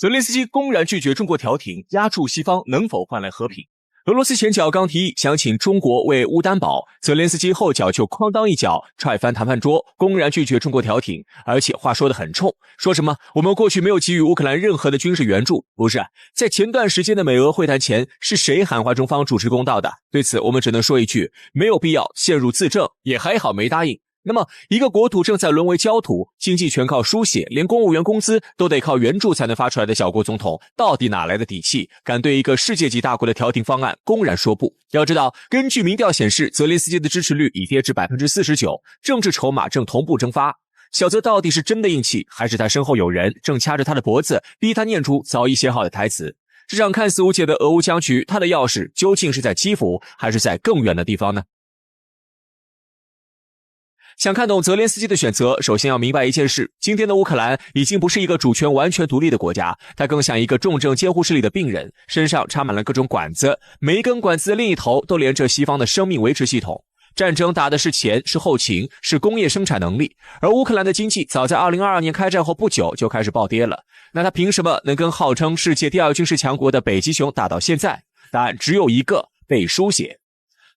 泽连斯基公然拒绝中国调停，压住西方能否换来和平？俄罗斯前脚刚提议想请中国为乌担保，泽连斯基后脚就哐当一脚踹翻谈判桌，公然拒绝中国调停，而且话说得很冲，说什么我们过去没有给予乌克兰任何的军事援助。不是，在前段时间的美俄会谈前，是谁喊话中方主持公道的？对此我们只能说一句，没有必要陷入自证，也还好没答应。那么一个国土正在沦为焦土，经济全靠输血，连公务员工资都得靠援助才能发出来的小国总统，到底哪来的底气敢对一个世界级大国的调停方案公然说不？要知道，根据民调显示，泽连斯基的支持率已跌至 49%， 政治筹码正同步蒸发。小泽到底是真的硬气，还是他身后有人正掐着他的脖子，逼他念出早已写好的台词？这场看似无解的俄乌僵局，他的钥匙究竟是在基辅，还是在更远的地方呢？想看懂泽连斯基的选择，首先要明白一件事，今天的乌克兰已经不是一个主权完全独立的国家，它更像一个重症监护室里的病人，身上插满了各种管子，每一根管子的另一头都连着西方的生命维持系统。战争打的是钱，是后勤，是工业生产能力，而乌克兰的经济早在2022年开战后不久就开始暴跌了，那它凭什么能跟号称世界第二军事强国的北极熊打到现在？答案只有一个，被输血。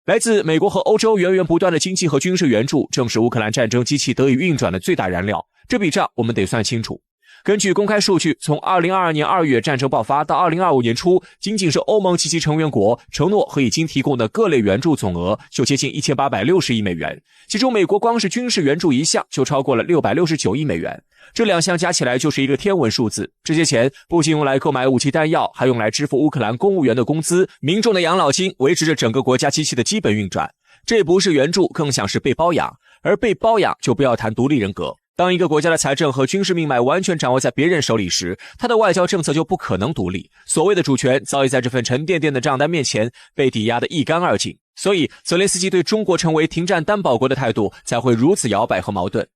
来自美国和欧洲源源不断的经济和军事援助，正是乌克兰战争机器得以运转的最大燃料。这笔账我们得算清楚。根据公开数据，从2022年2月战争爆发到2025年初，仅仅是欧盟及其成员国承诺和已经提供的各类援助总额就接近1860亿美元，其中美国光是军事援助一项就超过了669亿美元。这两项加起来就是一个天文数字，这些钱不仅用来购买武器弹药，还用来支付乌克兰公务员的工资、民众的养老金，维持着整个国家机器的基本运转。这不是援助，更像是被包养，而被包养就不要谈独立人格。当一个国家的财政和军事命脉完全掌握在别人手里时，他的外交政策就不可能独立。所谓的主权早已在这份沉甸甸的账单面前被抵押得一干二净，所以泽连斯基对中国成为停战担保国的态度才会如此摇摆和矛盾。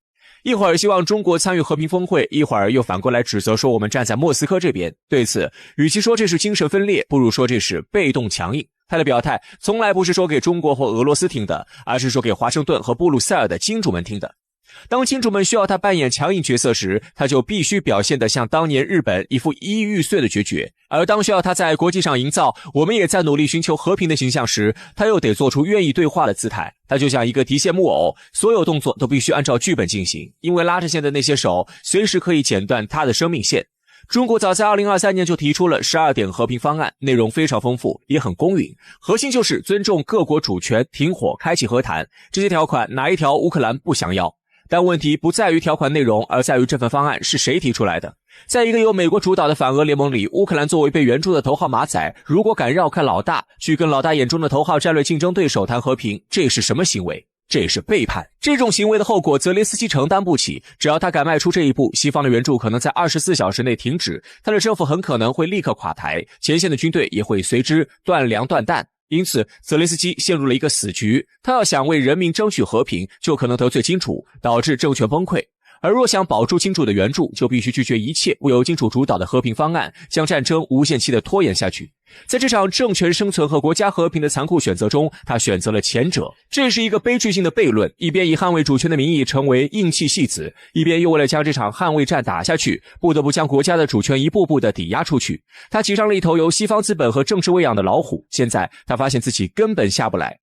一会儿希望中国参与和平峰会，一会儿又反过来指责说我们站在莫斯科这边。对此，与其说这是精神分裂，不如说这是被动强硬。他的表态从来不是说给中国或俄罗斯听的，而是说给华盛顿和布鲁塞尔的金主们听的。当金主们需要他扮演强硬角色时，他就必须表现得像当年日本一副一衣欲碎的决绝，而当需要他在国际上营造我们也在努力寻求和平的形象时，他又得做出愿意对话的姿态。他就像一个提线木偶，所有动作都必须按照剧本进行，因为拉着线的那些手随时可以剪断他的生命线。中国早在2023年就提出了12点和平方案，内容非常丰富，也很公允，核心就是尊重各国主权、停火、开启和谈，这些条款哪一条乌克兰不想要？但问题不在于条款内容，而在于这份方案是谁提出来的。在一个由美国主导的反俄联盟里，乌克兰作为被援助的头号马仔，如果敢绕开老大，去跟老大眼中的头号战略竞争对手谈和平，这是什么行为？这是背叛。这种行为的后果泽连斯基承担不起，只要他敢迈出这一步，西方的援助可能在24小时内停止，他的政府很可能会立刻垮台，前线的军队也会随之断粮断弹。因此泽连斯基陷入了一个死局，他要想为人民争取和平，就可能得罪金主，导致政权崩溃。而若想保住金主的援助，就必须拒绝一切不由金主主导的和平方案，将战争无限期的拖延下去。在这场政权生存和国家和平的残酷选择中，他选择了前者。这是一个悲剧性的悖论，一边以捍卫主权的名义成为硬气戏子，一边又为了将这场捍卫战打下去，不得不将国家的主权一步步的抵押出去。他骑上了一头由西方资本和政治喂养的老虎，现在他发现自己根本下不来。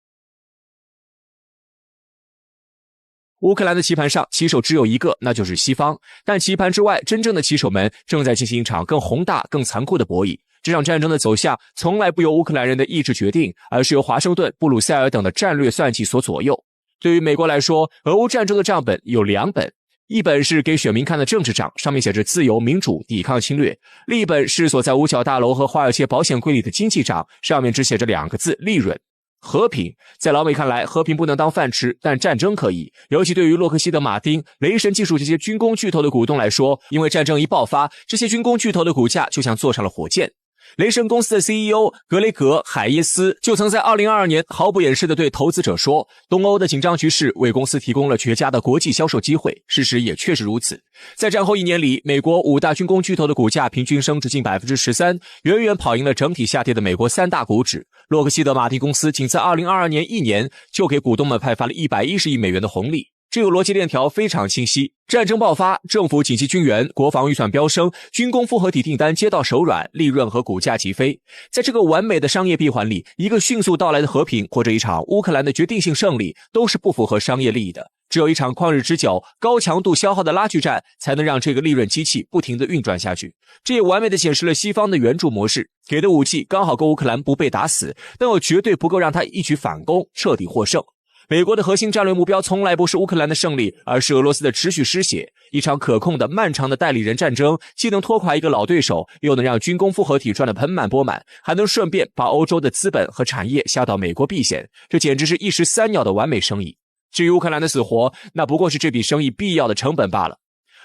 乌克兰的棋盘上，棋手只有一个，那就是西方。但棋盘之外，真正的棋手们正在进行一场更宏大、更残酷的博弈。这场战争的走向从来不由乌克兰人的意志决定，而是由华盛顿、布鲁塞尔等的战略算计所左右。对于美国来说，俄乌战争的账本有两本，一本是给选民看的政治账，上面写着自由、民主、抵抗侵略；另一本是锁在五角大楼和华尔街保险柜里的经济账，上面只写着两个字：利润。和平，在老美看来，和平不能当饭吃，但战争可以。尤其对于洛克希德马丁、雷神技术这些军工巨头的股东来说，因为战争一爆发，这些军工巨头的股价就像坐上了火箭。雷神公司的 CEO 格雷格·海耶斯就曾在2022年毫不掩饰地对投资者说，东欧的紧张局势为公司提供了绝佳的国际销售机会，事实也确实如此。在战后1年里，美国5大军工巨头的股价平均升值近 13%， 远远跑赢了整体下跌的美国3大股指。洛克希德马丁公司仅在2022年1年就给股东们派发了110亿美元的红利。这个逻辑链条非常清晰，战争爆发，政府紧急军援，国防预算飙升，军工复合体订单接到手软，利润和股价急飞。在这个完美的商业闭环里，一个迅速到来的和平或者一场乌克兰的决定性胜利都是不符合商业利益的。只有一场旷日持久、高强度消耗的拉锯战，才能让这个利润机器不停地运转下去。这也完美地显示了西方的援助模式，给的武器刚好够乌克兰不被打死，但又绝对不够让他一举反攻，彻底获胜。美国的核心战略目标从来不是乌克兰的胜利，而是俄罗斯的持续失血。一场可控的漫长的代理人战争，既能拖垮一个老对手，又能让军工复合体赚得盆满钵满，还能顺便把欧洲的资本和产业下到美国避险，这简直是一石三鸟的完美生意。至于乌克兰的死活，那不过是这笔生意必要的成本罢了。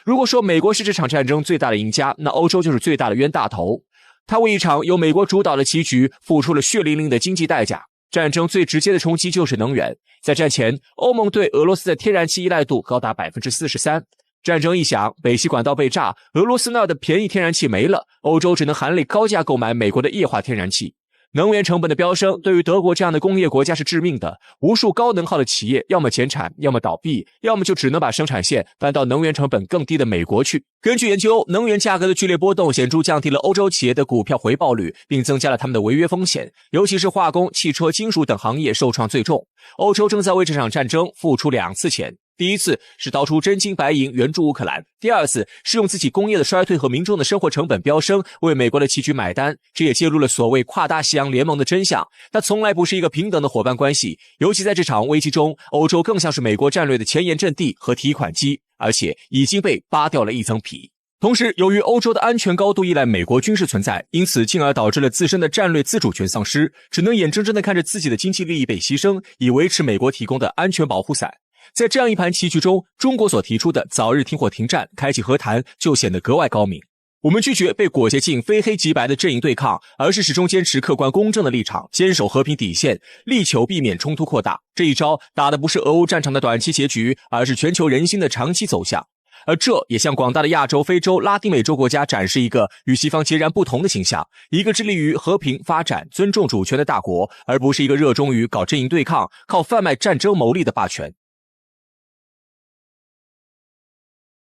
如果说美国是这场战争最大的赢家，那欧洲就是最大的冤大头。他为一场由美国主导的棋局付出了血淋淋的经济代价。战争最直接的冲击就是能源。在战前，欧盟对俄罗斯的天然气依赖度高达 43%。战争一响，北溪管道被炸，俄罗斯那儿的便宜天然气没了，欧洲只能含泪高价购买美国的液化天然气。能源成本的飙升对于德国这样的工业国家是致命的，无数高能耗的企业要么减产，要么倒闭，要么就只能把生产线搬到能源成本更低的美国去。根据研究，能源价格的剧烈波动显著降低了欧洲企业的股票回报率，并增加了他们的违约风险，尤其是化工、汽车、金属等行业受创最重。欧洲正在为这场战争付出2次钱。第一次是掏出真金白银援助乌克兰，第二次是用自己工业的衰退和民众的生活成本飙升为美国的棋局买单。这也揭露了所谓跨大西洋联盟的真相，它从来不是一个平等的伙伴关系，尤其在这场危机中，欧洲更像是美国战略的前沿阵地和提款机，而且已经被扒掉了一层皮。同时，由于欧洲的安全高度依赖美国军事存在，因此进而导致了自身的战略自主权丧失，只能眼睁睁地看着自己的经济利益被牺牲，以维持美国提供的安全保护伞。在这样一盘棋局中，中国所提出的早日停火停战、开启和谈就显得格外高明。我们拒绝被裹挟进非黑即白的阵营对抗，而是始终坚持客观公正的立场，坚守和平底线，力求避免冲突扩大。这一招打的不是俄乌战场的短期结局，而是全球人心的长期走向。而这也向广大的亚洲、非洲、拉丁美洲国家展示一个与西方截然不同的形象，一个致力于和平发展、尊重主权的大国，而不是一个热衷于搞阵营对抗、靠贩卖战争牟利的霸权。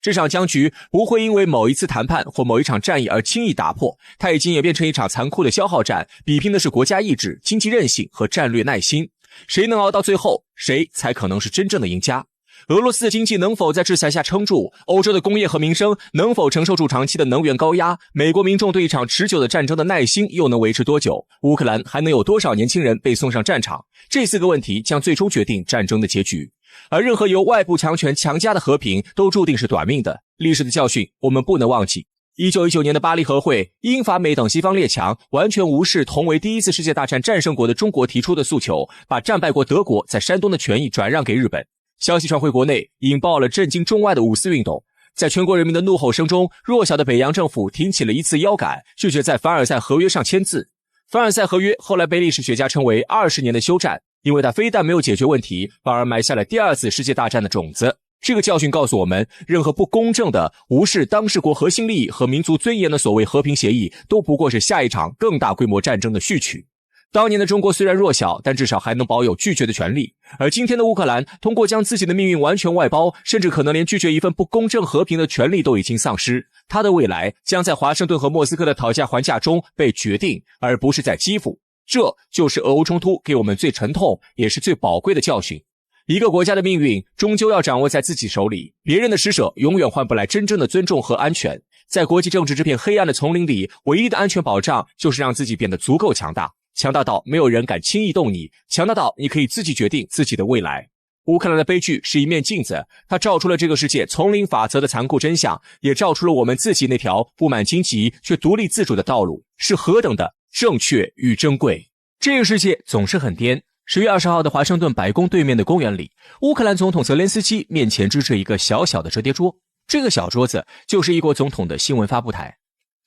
这场僵局不会因为某一次谈判或某一场战役而轻易打破，它已经演变成一场残酷的消耗战，比拼的是国家意志、经济韧性和战略耐心。谁能熬到最后，谁才可能是真正的赢家。俄罗斯的经济能否在制裁下撑住？欧洲的工业和民生能否承受住长期的能源高压？美国民众对一场持久的战争的耐心又能维持多久？乌克兰还能有多少年轻人被送上战场？这4个问题将最终决定战争的结局。而任何由外部强权强加的和平都注定是短命的。历史的教训我们不能忘记。1919年的巴黎和会，英法美等西方列强完全无视同为第一次世界大战战胜国的中国提出的诉求，把战败国德国在山东的权益转让给日本。消息传回国内，引爆了震惊中外的五四运动。在全国人民的怒吼声中，弱小的北洋政府挺起了一次腰杆，拒绝在凡尔赛合约上签字。凡尔赛合约后来被历史学家称为20年的休战，因为它非但没有解决问题，反而埋下了第2次世界大战的种子。这个教训告诉我们，任何不公正的、无视当事国核心利益和民族尊严的所谓和平协议，都不过是下一场更大规模战争的序曲。当年的中国虽然弱小，但至少还能保有拒绝的权利，而今天的乌克兰通过将自己的命运完全外包，甚至可能连拒绝一份不公正和平的权利都已经丧失。他的未来将在华盛顿和莫斯科的讨价还价中被决定，而不是在基辅。这就是俄乌冲突给我们最沉痛也是最宝贵的教训。一个国家的命运终究要掌握在自己手里，别人的施舍永远换不来真正的尊重和安全。在国际政治这片黑暗的丛林里，唯一的安全保障就是让自己变得足够强大，强大到没有人敢轻易动你，强大到你可以自己决定自己的未来。乌克兰的悲剧是一面镜子，它照出了这个世界丛林法则的残酷真相，也照出了我们自己那条布满荆棘却独立自主的道路是何等的正确与珍贵。这个世界总是很颠。10月20号的华盛顿白宫对面的公园里，乌克兰总统泽连斯基面前支着一个小小的折叠桌，这个小桌子就是一国总统的新闻发布台。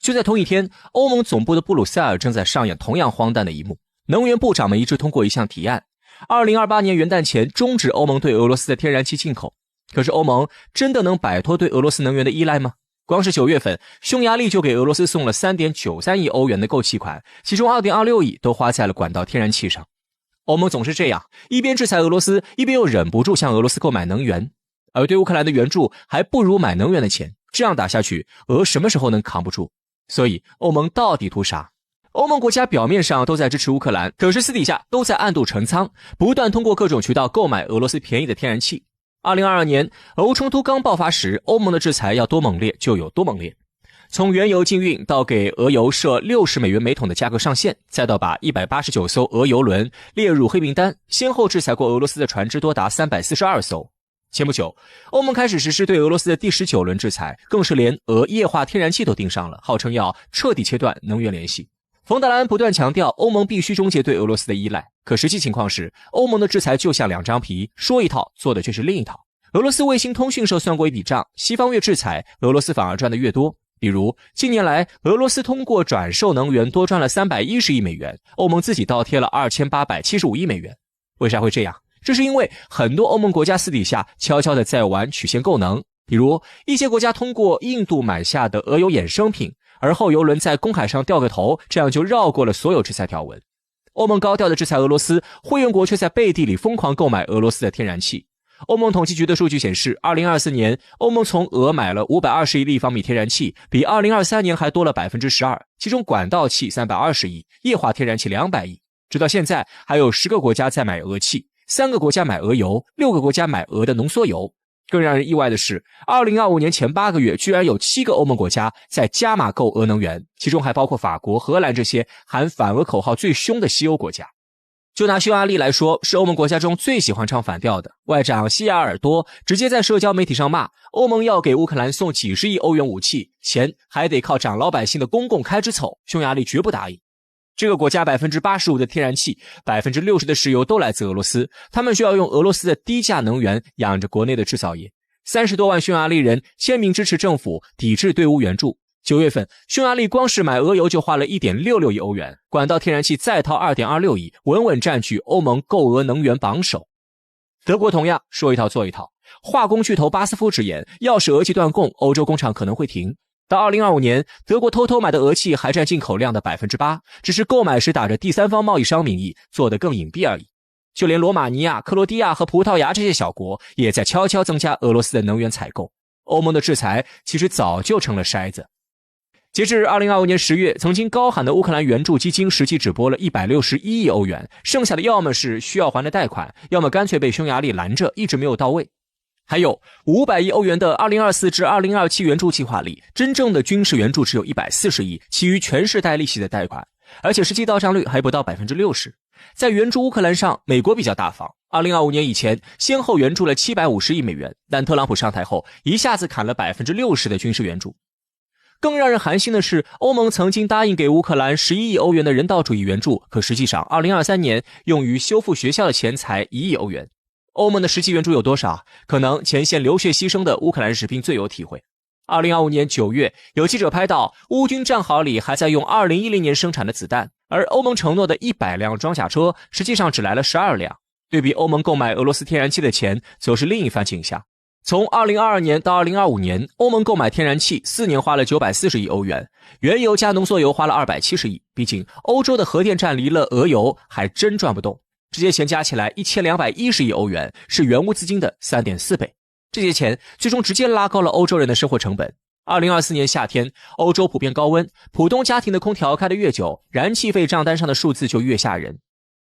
就在同一天，欧盟总部的布鲁塞尔正在上演同样荒诞的一幕。能源部长们一致通过一项提案，2028年元旦前终止欧盟对俄罗斯的天然气进口。可是欧盟真的能摆脱对俄罗斯能源的依赖吗？光是9月份，匈牙利就给俄罗斯送了 3.93 亿欧元的购气款，其中 2.26 亿都花在了管道天然气上。欧盟总是这样，一边制裁俄罗斯，一边又忍不住向俄罗斯购买能源。而对乌克兰的援助还不如买能源的钱，这样打下去，俄什么时候能扛不住？所以欧盟到底图啥？欧盟国家表面上都在支持乌克兰，可是私底下都在暗度陈仓，不断通过各种渠道购买俄罗斯便宜的天然气。2022年俄乌冲突刚爆发时，欧盟的制裁要多猛烈就有多猛烈，从原油禁运到给俄油设60美元每桶的价格上限，再到把189艘俄油轮列入黑名单，先后制裁过俄罗斯的船只多达342艘。前不久，欧盟开始实施对俄罗斯的第19轮制裁，更是连俄液化天然气都盯上了，号称要彻底切断能源联系。冯德莱恩不断强调欧盟必须终结对俄罗斯的依赖，可实际情况是，欧盟的制裁就像两张皮，说一套做的却是另一套。俄罗斯卫星通讯社算过一笔账，西方越制裁，俄罗斯反而赚得越多。比如近年来，俄罗斯通过转售能源多赚了310亿美元，欧盟自己倒贴了2875亿美元。为啥会这样？这是因为很多欧盟国家私底下悄悄地在玩曲线购能，比如一些国家通过印度买下的俄油衍生品，而后油轮在公海上掉个头，这样就绕过了所有制裁条文。欧盟高调的制裁俄罗斯，会员国却在背地里疯狂购买俄罗斯的天然气。欧盟统计局的数据显示，2024年欧盟从俄买了520亿立方米天然气，比2023年还多了 12%， 其中管道气320亿，液化天然气200亿。直到现在还有10个国家在买俄气，3个国家买俄油，6个国家买俄的浓缩油。更让人意外的是，2025年前8个月居然有7个欧盟国家在加码购俄能源，其中还包括法国、荷兰这些喊反俄口号最凶的西欧国家。就拿匈牙利来说，是欧盟国家中最喜欢唱反调的。外长西亚尔多直接在社交媒体上骂欧盟要给乌克兰送几十亿欧元武器，钱还得靠涨老百姓的公共开支凑，匈牙利绝不答应。这个国家 85% 的天然气 60% 的石油都来自俄罗斯，他们需要用俄罗斯的低价能源养着国内的制造业。30多万匈牙利人签名支持政府抵制对乌援助。9月份，匈牙利光是买俄油就花了 1.66 亿欧元，管道天然气再掏 2.26 亿，稳稳占据欧盟购俄能源榜首。德国同样说一套做一套，化工巨头巴斯夫直言，要是俄气断供，欧洲工厂可能会停。到2025年，德国偷偷买的俄气还占进口量的 8%， 只是购买时打着第三方贸易商名义，做得更隐蔽而已。就连罗马尼亚、克罗地亚和葡萄牙这些小国也在悄悄增加俄罗斯的能源采购。欧盟的制裁其实早就成了筛子。截至2025年10月，曾经高喊的乌克兰援助基金实际只拨了161亿欧元，剩下的要么是需要还的贷款，要么干脆被匈牙利拦着，一直没有到位。还有500亿欧元的2024至2027援助计划里，真正的军事援助只有140亿，其余全是带利息的贷款，而且实际到账率还不到 60%。在援助乌克兰上，美国比较大方，2025年以前先后援助了750亿美元，但特朗普上台后一下子砍了 60% 的军事援助。更让人寒心的是，欧盟曾经答应给乌克兰11亿欧元的人道主义援助，可实际上2023年用于修复学校的钱才1亿欧元。欧盟的实际援助有多少？可能前线流血牺牲的乌克兰士兵最有体会。2025年9月，有记者拍到乌军战壕里还在用2010年生产的子弹，而欧盟承诺的100辆装甲车实际上只来了12辆。对比欧盟购买俄罗斯天然气的钱，则是另一番景象。从2022年到2025年，欧盟购买天然气4年花了940亿欧元，原油加浓缩油花了270亿。毕竟欧洲的核电站离了俄油还真转不动。这些钱加起来1210亿欧元，是原物资金的 3.4 倍。这些钱最终直接拉高了欧洲人的生活成本。2024年夏天，欧洲普遍高温，普通家庭的空调开得越久，燃气费账单上的数字就越吓人。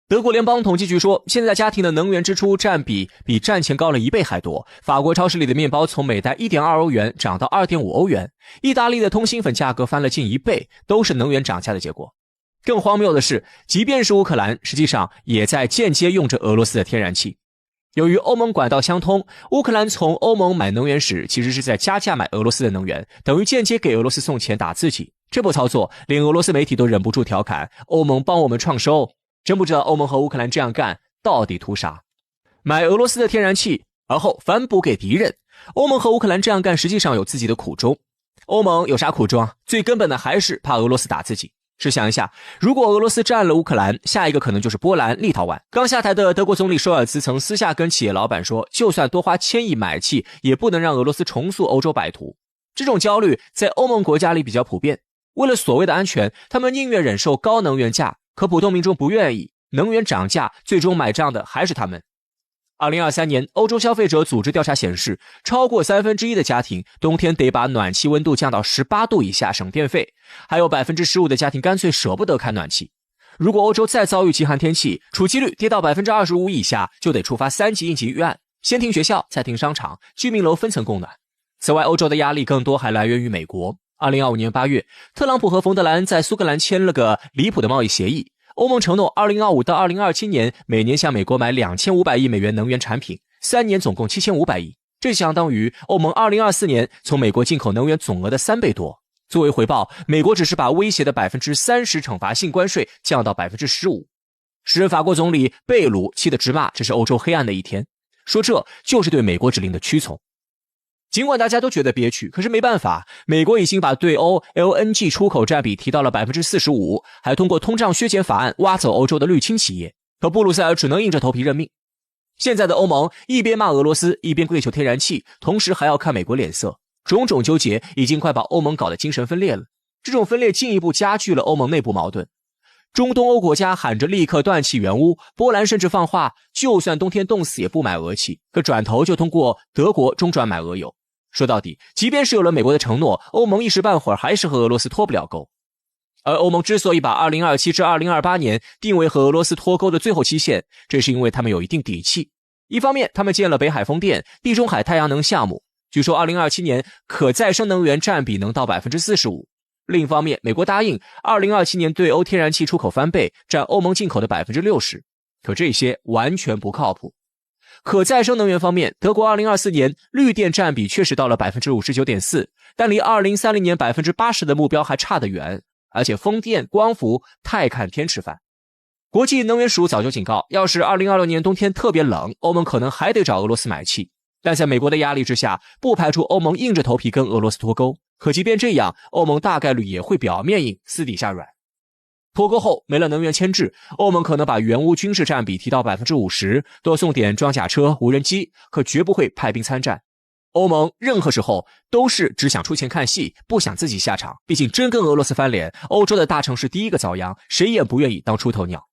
德国联邦统计局说，现在家庭的能源支出占比比战前高了1倍还多。法国超市里的面包从每袋 1.2 欧元涨到 2.5 欧元，意大利的通心粉价格翻了近1倍，都是能源涨价的结果。更荒谬的是，即便是乌克兰，实际上也在间接用着俄罗斯的天然气。由于欧盟管道相通，乌克兰从欧盟买能源时其实是在加价买俄罗斯的能源，等于间接给俄罗斯送钱打自己。这波操作连俄罗斯媒体都忍不住调侃，欧盟帮我们创收。真不知道欧盟和乌克兰这样干到底图啥？买俄罗斯的天然气，而后反补给敌人。欧盟和乌克兰这样干实际上有自己的苦衷。欧盟有啥苦衷啊？最根本的还是怕俄罗斯打自己。试想一下，如果俄罗斯占了乌克兰，下一个可能就是波兰、立陶宛。刚下台的德国总理舒尔茨曾私下跟企业老板说，就算多花1000亿买气，也不能让俄罗斯重塑欧洲版图。这种焦虑在欧盟国家里比较普遍。为了所谓的安全，他们宁愿忍受高能源价，可普通民众不愿意，能源涨价，最终买账的还是他们。2023年，欧洲消费者组织调查显示，超过1/3的家庭冬天得把暖气温度降到18度以下省电费，还有15%的家庭干脆舍不得开暖气。如果欧洲再遭遇极寒天气，储气率跌到25%以下，就得触发3级应急预案，先停学校，再停商场、居民楼分层供暖。此外，欧洲的压力更多还来源于美国。2025年8月，特朗普和冯德莱恩在苏格兰签了个离谱的贸易协议。欧盟承诺2025到2027年每年向美国买2500亿美元能源产品，3年总共7500亿，这相当于欧盟2024年从美国进口能源总额的3倍多。作为回报，美国只是把威胁的30%惩罚性关税降到15%。时任法国总理贝鲁气得直骂这是欧洲黑暗的一天，说这就是对美国指令的屈从。尽管大家都觉得憋屈，可是没办法，美国已经把对欧 LNG 出口占比提到了 45%， 还通过通胀削减法案挖走欧洲的绿氢企业，可布鲁塞尔只能硬着头皮认命。现在的欧盟一边骂俄罗斯，一边跪求天然气，同时还要看美国脸色，种种纠结已经快把欧盟搞得精神分裂了。这种分裂进一步加剧了欧盟内部矛盾。中东欧国家喊着立刻断气援乌，波兰甚至放话就算冬天冻死也不买俄气，可转头就通过德国中转买俄油。说到底，即便是有了美国的承诺，欧盟一时半会儿还是和俄罗斯脱不了钩。而欧盟之所以把2027至2028年定为和俄罗斯脱钩的最后期限，这是因为他们有一定底气。一方面，他们建了北海风电、地中海太阳能项目，据说2027年可再生能源占比能到 45%。另一方面，美国答应2027年对欧天然气出口翻倍，占欧盟进口的 60%。可这些完全不靠谱。可再生能源方面，德国2024年绿电占比确实到了 59.4%， 但离2030年 80% 的目标还差得远，而且风电、光伏太看天吃饭。国际能源署早就警告，要是2026年冬天特别冷，欧盟可能还得找俄罗斯买气。但在美国的压力之下，不排除欧盟硬着头皮跟俄罗斯脱钩。可即便这样，欧盟大概率也会表面硬，私底下软。脱钩后没了能源牵制，欧盟可能把援乌军事占比提到 50%， 多送点装甲车、无人机，可绝不会派兵参战。欧盟任何时候都是只想出钱看戏，不想自己下场，毕竟真跟俄罗斯翻脸，欧洲的大城市第一个遭殃，谁也不愿意当出头鸟。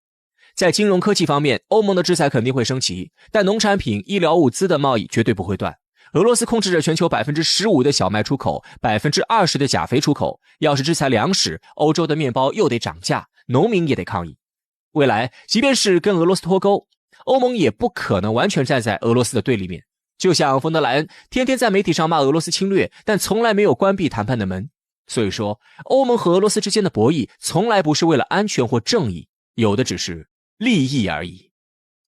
在金融科技方面，欧盟的制裁肯定会升级，但农产品、医疗物资的贸易绝对不会断。俄罗斯控制着全球 15% 的小麦出口， 20% 的钾肥出口，要是制裁粮食，欧洲的面包又得涨价，农民也得抗议。未来即便是跟俄罗斯脱钩，欧盟也不可能完全站在俄罗斯的对立面。就像冯德莱恩天天在媒体上骂俄罗斯侵略，但从来没有关闭谈判的门。所以说，欧盟和俄罗斯之间的博弈从来不是为了安全或正义，有的只是利益而已。